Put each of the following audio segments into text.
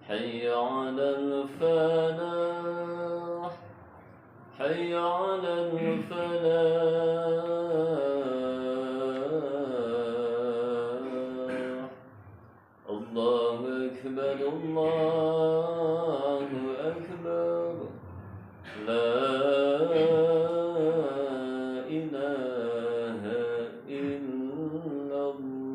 حي على الفلاح حي على الفلاح الله أكبر الله أكبر لا إله إلا الله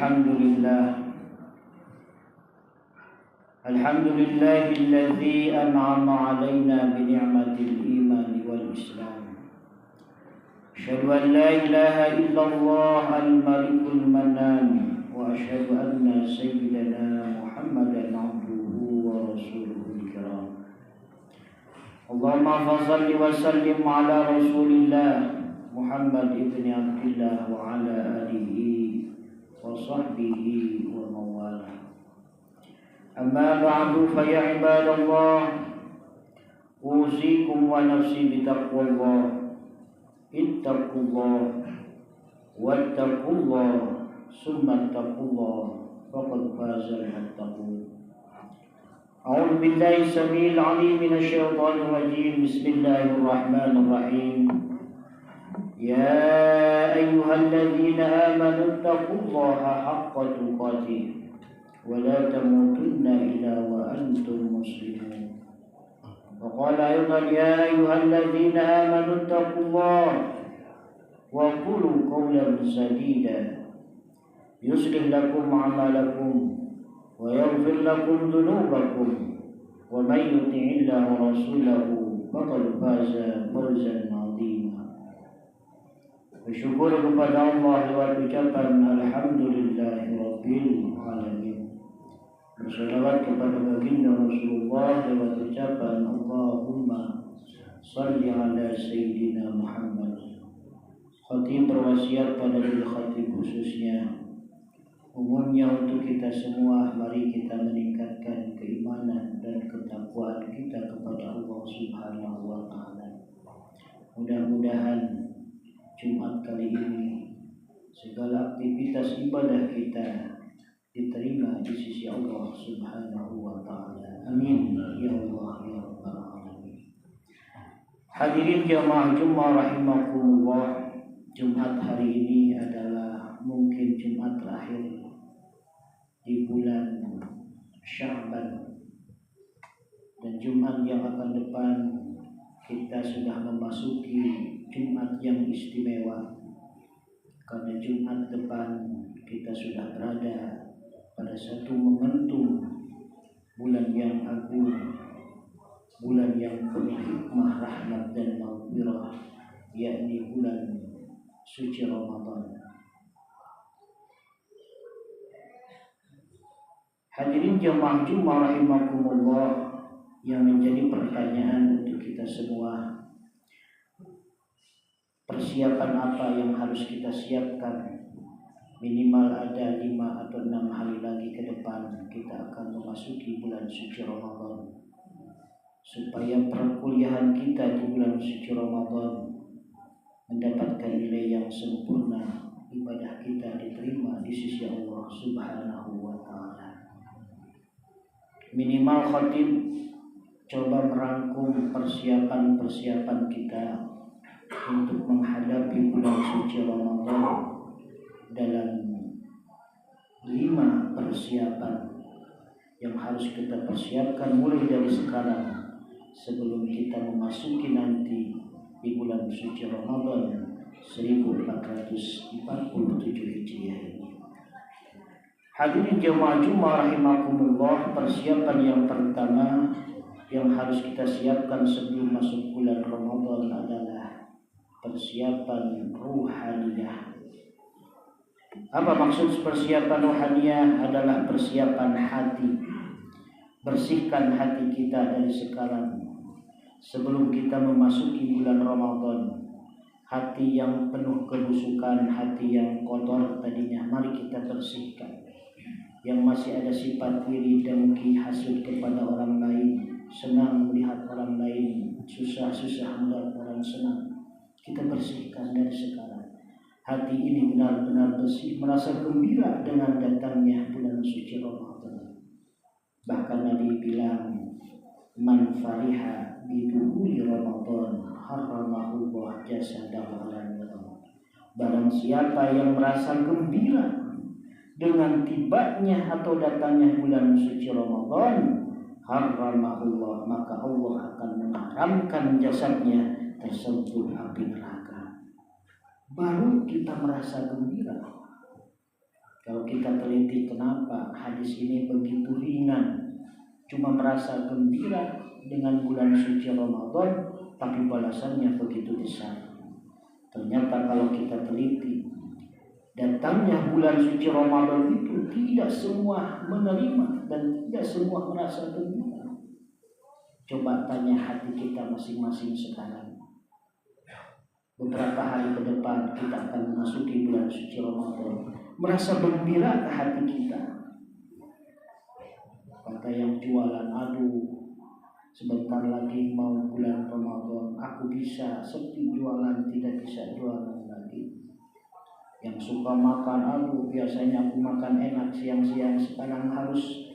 الله الحمد لله الذي أنعم علينا بنعمة الإيمان والإسلام. أشهد أن لا إله إلا الله الملك المنان، وأشهد أن سيدنا محمدا عبده ورسوله الكرام. اللهم صل وسلم على رسول الله محمد بن عبد الله وعلى آله وصحبه ومن والاه. أما بعد فيا عباد الله، أوصيكم ونفسي بتقوى الله. اتقوا الله واتقوا الله ثم اتقوا الله فقد فاز المتقون. أعوذ بالله السميع العليم من الشيطان الرجيم. بسم الله الرحمن الرحيم. يا أيها الذين آمنوا اتقوا الله حق تقاته ولا تموتن إلا وأنتم مسلمون. وقال أيضا يا أيها الذين آمنوا اتقوا الله وقولوا قولا سديدا يصلح لكم أعمالكم ويغفر لكم ذنوبكم ومن يطع الله ورسوله فقد فاز فوزا عظيما. Bersyukur kepada Allah lewat ucapan Alhamdulillahirabbil alamin. Bersalawat kepada baginda Rasulullah lewat ucapan Allahumma salli ala Sayyidina Muhammad. Khatib berwasiat pada diri khatib khususnya, umumnya untuk kita semua, mari kita meningkatkan keimanan dan ketakwaan kita kepada Allah Subhanahu wa taala. Mudah-mudahan Jumat kali ini segala aktivitas ibadah kita diterima di sisi Allah Subhanahu wa taala. Amin ya Allah ya rabbal alamin. Hadirin jamaah Jumat rahimakumullah, Jumat hari ini adalah mungkin Jumat terakhir di bulan Sya'ban, dan Jumat yang akan depan kita sudah memasuki Jumat yang istimewa, karena Jumat depan kita sudah berada pada satu momentum bulan yang agung, bulan yang penuh hikmah, rahmat dan maghfirah, yakni bulan suci Ramadan. Hadirin jamaah Jumat rahimakumullah, yang menjadi pertanyaan untuk kita semua, persiapan apa yang harus kita siapkan? Minimal ada 5 atau 6 hari lagi ke depan kita akan memasuki bulan suci Ramadan. Supaya perkuliahan kita di bulan suci Ramadan mendapatkan nilai yang sempurna, ibadah kita diterima di sisi Allah Subhanahu wa taala. Minimal khatib coba merangkum persiapan-persiapan kita untuk menghadapi bulan suci Ramadan dalam 5 persiapan yang harus kita persiapkan mulai dari sekarang sebelum kita memasuki nanti di bulan suci Ramadan 1447 Hijriah ini. Hadirin jemaah Jumat rahimakumullah, persiapan yang pertama yang harus kita siapkan sebelum masuk bulan Ramadan adalah persiapan ruhaniyah. Apa maksud persiapan ruhaniyah? Adalah persiapan hati. Bersihkan hati kita dari sekarang sebelum kita memasuki bulan Ramadan. hati yang penuh kebusukan, hati yang kotor tadinya, mari kita bersihkan. Yang masih ada sifat iri, dengki, hasud kepada orang lain, senang melihat orang lain susah-susah melihat orang senang, kita bersihkan dari sekarang. Hati ini benar-benar bersih, merasa gembira dengan datangnya bulan suci Ramadan. Bahkan Nabi bilang, man fariha biduhuli Ramadan haramahullah jasadahu ala nar. Barang siapa yang merasa gembira dengan tibanya atau datangnya bulan suci Ramadan, haramahullah, maka Allah akan mengharamkan jasadnya tersentuh api neraka. Baru kita merasa gembira. Kalau kita teliti kenapa hadis ini begitu ringan, cuma merasa gembira dengan bulan suci Ramadan, tapi balasannya begitu besar. Ternyata kalau kita teliti, datangnya bulan suci Ramadan itu tidak semua menerima dan tidak semua merasa gembira. Coba tanya hati kita masing-masing sekarang. Beberapa hari ke depan kita akan memasuki bulan suci Ramadan. Merasa gembira ke hati kita? Kata yang jualan, aduh, sebentar lagi mau bulan Ramadan, aku bisa sepi jualan, tidak bisa jualan lagi. Yang suka makan, aduh, biasanya aku makan enak siang-siang, sekarang harus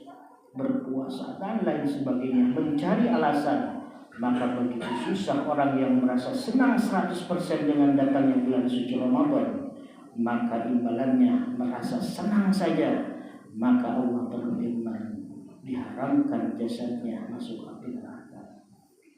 berpuasa dan lain sebagainya, mencari alasan. Maka begitu susah orang yang merasa senang 100% dengan datangnya bulan suci Ramadan, maka imbalannya merasa senang saja. Maka Allah berfirman, diharamkan jasadnya masuk api neraka.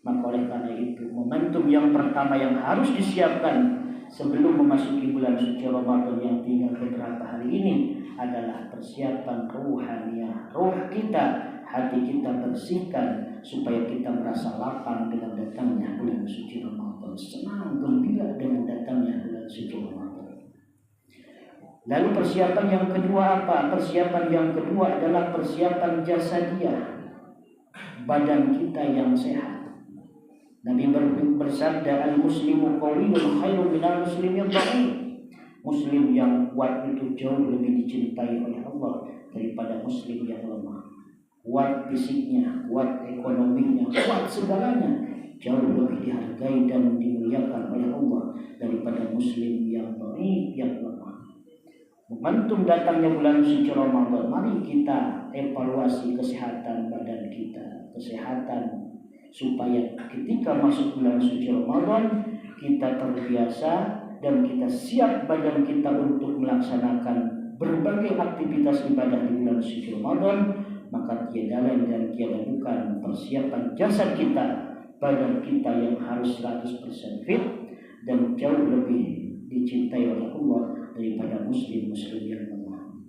Maka oleh karena itu, momentum yang pertama yang harus disiapkan sebelum memasuki bulan suci Ramadan yang tinggal beberapa hari ini adalah persiapan ruhaniyah. Roh kita, hati kita bersihkan supaya kita merasa lapang dengan datangnya bulan suci Ramadan, senang gembira dengan datangnya bulan suci Ramadan. Lalu persiapan yang kedua apa? Persiapan yang kedua adalah persiapan jasadiah, badan kita yang sehat. Nabi bersabda, al-muslimu qawiyyun khairun minal muslimil dha'if. Muslim yang kuat itu jauh lebih dicintai oleh Allah daripada muslim yang lemah. Kuat fisiknya, kuat ekonominya, kuat segalanya, jauh lebih dihargai dan dimuliakan oleh Allah daripada muslim yang dhaif, yang lemah. Momentum datangnya bulan suci Ramadan, mari kita evaluasi kesehatan badan kita, kesehatan, supaya ketika masuk bulan suci Ramadan kita terbiasa dan kita siap badan kita untuk melaksanakan berbagai aktivitas ibadah di bulan suci Ramadan. Maka tiada lain dan tiada bukan persiapan jasad kita, badan kita yang harus 100% fit dan jauh lebih dicintai oleh Allah daripada muslim-muslim yang lemah.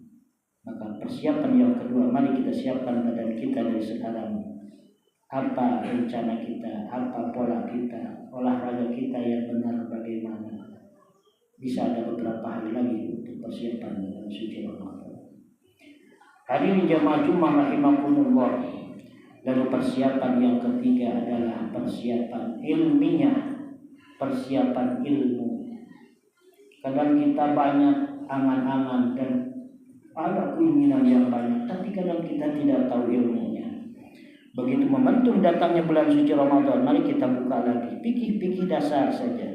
Maka persiapan yang kedua, mari kita siapkan badan kita dari sekarang. Apa rencana kita, apa pola kita, olahraga kita yang benar bagaimana. Bisa ada beberapa hari lagi untuk persiapan bulan suci Ramadan. Hadirin jamaah Jumat rahimakumullah. Lalu persiapan yang ketiga adalah persiapan ilmiah, persiapan ilmu. Kadang kita banyak angan-angan dan ada keinginan yang banyak, tapi kadang kita tidak tahu ilmunya. Begitu momentum datangnya bulan suci Ramadan, mari kita buka lagi fikih-fikih dasar saja.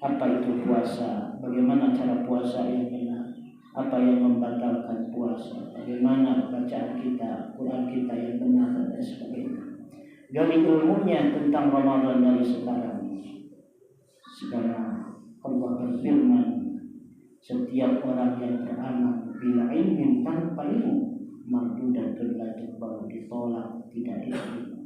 Apa itu puasa? Bagaimana cara puasa yang benar? Apa yang membatalkan puasa? Bagaimana bacaan kita, Quran kita yang benar dan sebagainya. Dari ilmunya tentang Ramadan dari sekarang. Sekarang Allah berfirman, setiap orang yang beramal bila ilmin tanpa ilmu, mardudatun la tuqbalu, ditolak, tidak diterima.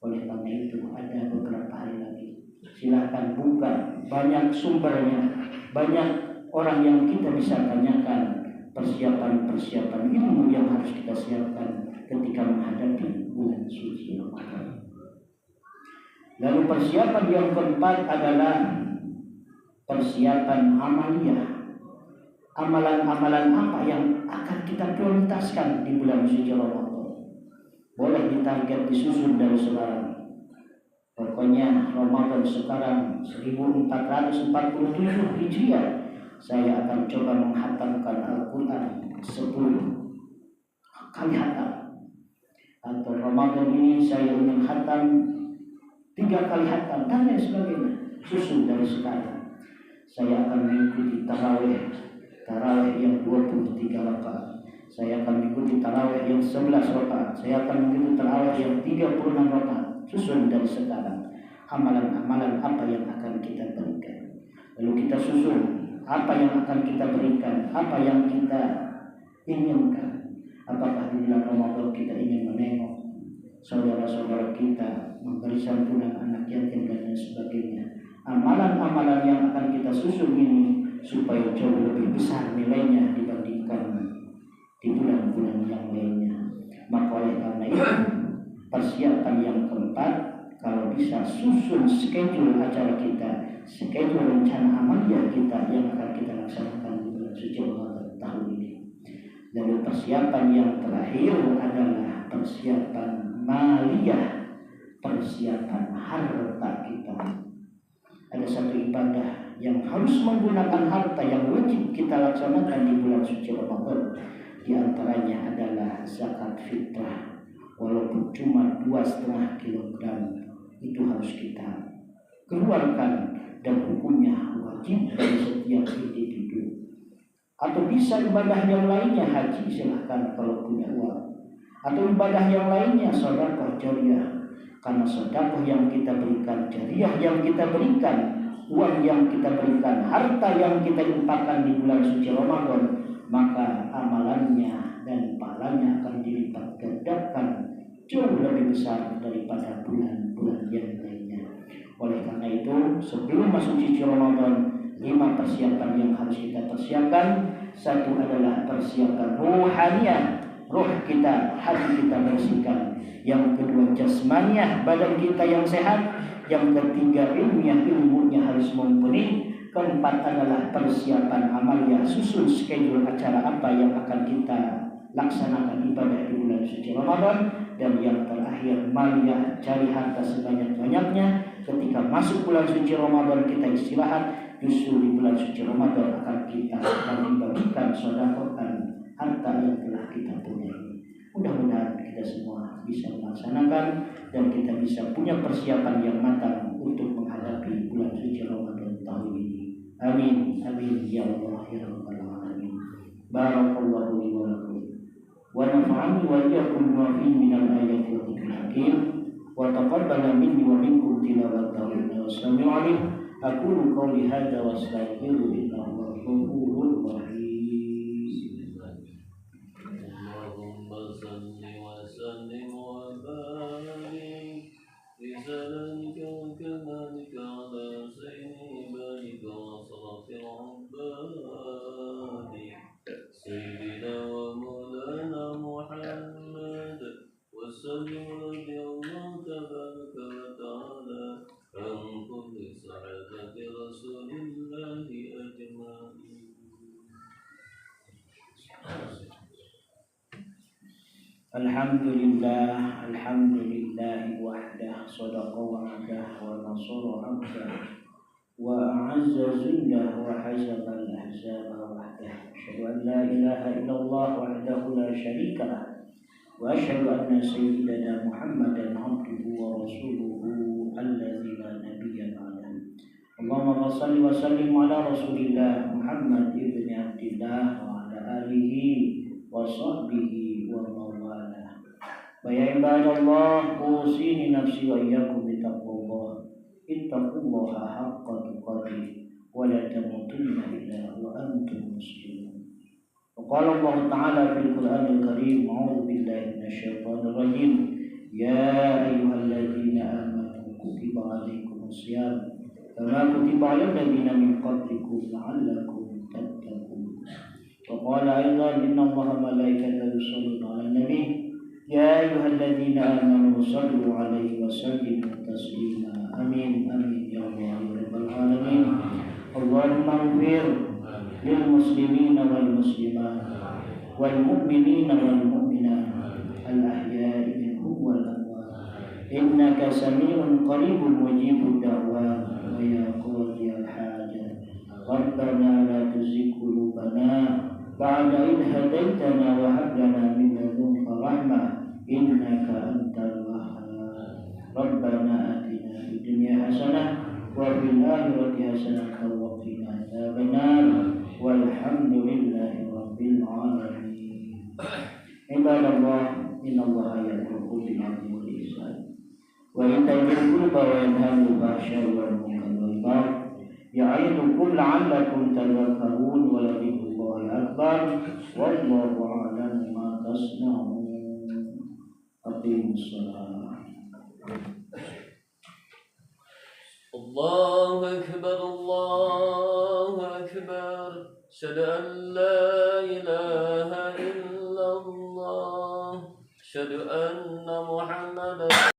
Oleh karena itu ada beberapa hari lagi, silakan buka, banyak sumbernya, banyak orang yang kita bisa tanyakan, persiapan-persiapan ilmu yang harus kita siapkan ketika menghadapi bulan suci Ramadan. Lalu persiapan yang keempat adalah persiapan amaliyah. Amalan-amalan apa yang akan kita prioritaskan di bulan suci Ramadan? Boleh ditarget, disusun dari sekarang. Pokoknya Ramadan sekarang 1447 Hijriah saya akan coba menghatamkan Al-Quran 10 kali hatam. Atau Ramadan ini saya ingin hatam 3 kali hatam dan lain sebagainya. Susun dari sekarang. Saya akan mengikuti tarawih yang 23 rakaat. Saya akan mengikuti tarawih yang 11 rakaat. Saya akan mengikuti tarawih yang 36 rakaat. Susun dari sekarang amalan-amalan apa yang akan kita berikan. Lalu kita susun apa yang akan kita berikan, apa yang kita inginkan. Apakah di bulan Ramadan kita ingin menengok saudara-saudara kita, memberi santunan anak yatim dan lain sebagainya. Amalan-amalan yang akan kita susun ini supaya jauh lebih besar nilainya dibandingkan di bulan-bulan yang lainnya. Maka oleh karena itu persiapan yang keempat, kalau bisa susun schedule acara kita, schedule rencana amalia kita yang akan kita laksanakan di bulan suci Ramadan tahun ini. Lalu persiapan yang terakhir adalah persiapan maliyah, persiapan harta kita. Ada satu ibadah yang harus menggunakan harta yang wajib kita laksanakan di bulan suci Ramadan. Di antaranya adalah zakat fitrah. Walaupun cuma 2,5 kilogram, itu harus kita keluarkan dan hukumnya wajib bagi setiap individu. Atau bisa ibadah yang lainnya, haji silahkan kalau punya uang. Atau ibadah yang lainnya, sedekah jariyah. Karena sedekah yang kita berikan, jariyah yang kita berikan, uang yang kita berikan, harta yang kita infakkan di bulan suci Ramadan, maka amalannya dan pahalanya akan dilipat gandakan jauh lebih besar daripada bulan-bulan yang lainnya. Oleh karena itu, sebelum masuk suci Ramadan, 5 persiapan yang harus kita persiapkan. Satu adalah persiapan rohaniah, roh kita, hati kita bersihkan. Yang kedua jasmaniah, badan kita yang sehat. Yang ketiga ilmiah, ilmunya harus mumpuni. Keempat adalah persiapan amalia, susun schedule acara apa yang akan kita laksanakan ibadah di bulan suci Ramadan. Dan yang terakhir maliyah, cari harta sebanyak-banyaknya. Ketika masuk bulan suci Ramadan kita istirahat. Justru di bulan suci Ramadan akan kita bagi-bagikan sedekahkan harta yang telah kita punya. Mudah-mudahan kita semua bisa melaksanakan dan kita bisa punya persiapan yang matang untuk menghadapi bulan suci Ramadan tahun ini. Amin, amin ya Allah ya Rabbal alamin. Barakallahu li wa lakum wa nafa'ani wa iyyakum wa fi minal ayati wa dzikril hakim wa taqabbala minni wa minkum tilawatahu wa sami'u alim. Aqulu qawli hadza wa astaghfiru innahu ghafurur rahim. Allahumma salli wa sallim wa barik bi salamika wa kamalika ala sayyidi barika wa salafir abadi sayyidina wa maulana Muhammad wa sallim radiyallahu tabaraka wa ta'ala an kulli sahabati rasulillahi ajma'in. Alhamdulillah, alhamdulillah wahdah, sadaqa wa'adah wa nasara abdah wa a'azza zillah wa hazaba al-ahzaba wahdah. Asyhadu an la ilaha illallah wahdahu la syarika lah wa asyhadu anna sayyidana Muhammadan abduhu wa rasuluhu alladzi la nabiyya ba'dahu. Allahumma shalli wa sallim ala Rasulillah Muhammad ibn Abdillah wa ala alihi wa sahbihi wa mawala. Wa ya ibadallah, usini nafsi wa iyyakum bittaqwallah. Ittaqullaha haqqa tuqatih wa la tamutunna illa wa antum muslimun. Wa qala Allah Ta'ala fil Qur'anil Karim, a'udzu billahi minasyaitonir rajim. Ya ayyuhalladzina amanu kutiba 'alaikumus shiyam kama kutiba 'alal ladzina min qablikum la'allakum tattaqun. Wa qala aidan inna Allaha malaikatahu yusholluna 'alan nabi ya ayyuhalladzina amanu shallu 'alaihi wa sallimu taslima. Amin amin ya Allah ya rabbal alamin. Allahumma ighfir lil muslimina wal muslimat wal mu'minina wal mu'minat al ahya'i minhum wal amwat إنك سميع قريب مجيب الدعوات ويا قاضي الحاجة ربنا لا تزغ قلوبنا بعد إذ هديتنا وهب لنا من لدنك رحمة إنك أنت الوهاب ربنا آتنا في الدنيا حسنة وفي الآخرة حسنة وقنا عذاب النار والحمد لله رب العالمين. عباد الله إن الله يأمر بالعدل والإحسان وإيتاء ذي القربى وينهى عن الفحشاء والمنكر والبغي يعظكم لعلكم تذكرون ولذكر الله أكبر والله أعلم ما تصنعون. أقيموا الصلاة. الله أكبر الله أكبر.